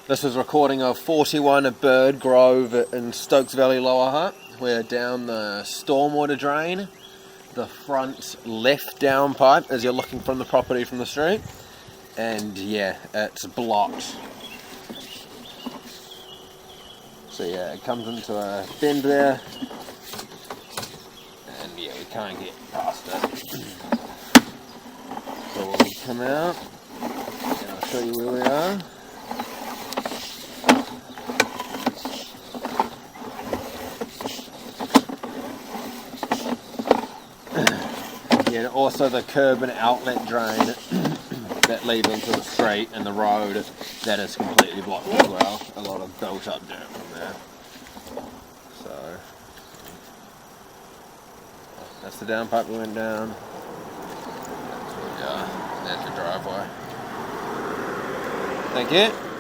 This is a recording of 41 at Bird Grove in Stokes Valley Lower Hutt. We're down the stormwater drain, the front left downpipe as you're looking from the property from the street, and yeah, it's blocked. So yeah, it comes into a bend there, and yeah, we can't get past it. So we'll come out, and I'll show you where we are. Yeah, and also the curb and outlet drain that leads onto the street and the road, that is completely blocked as well. A lot of built up dirt from there. So that's the downpipe we went down. That's where we are. There's the driveway. Thank you.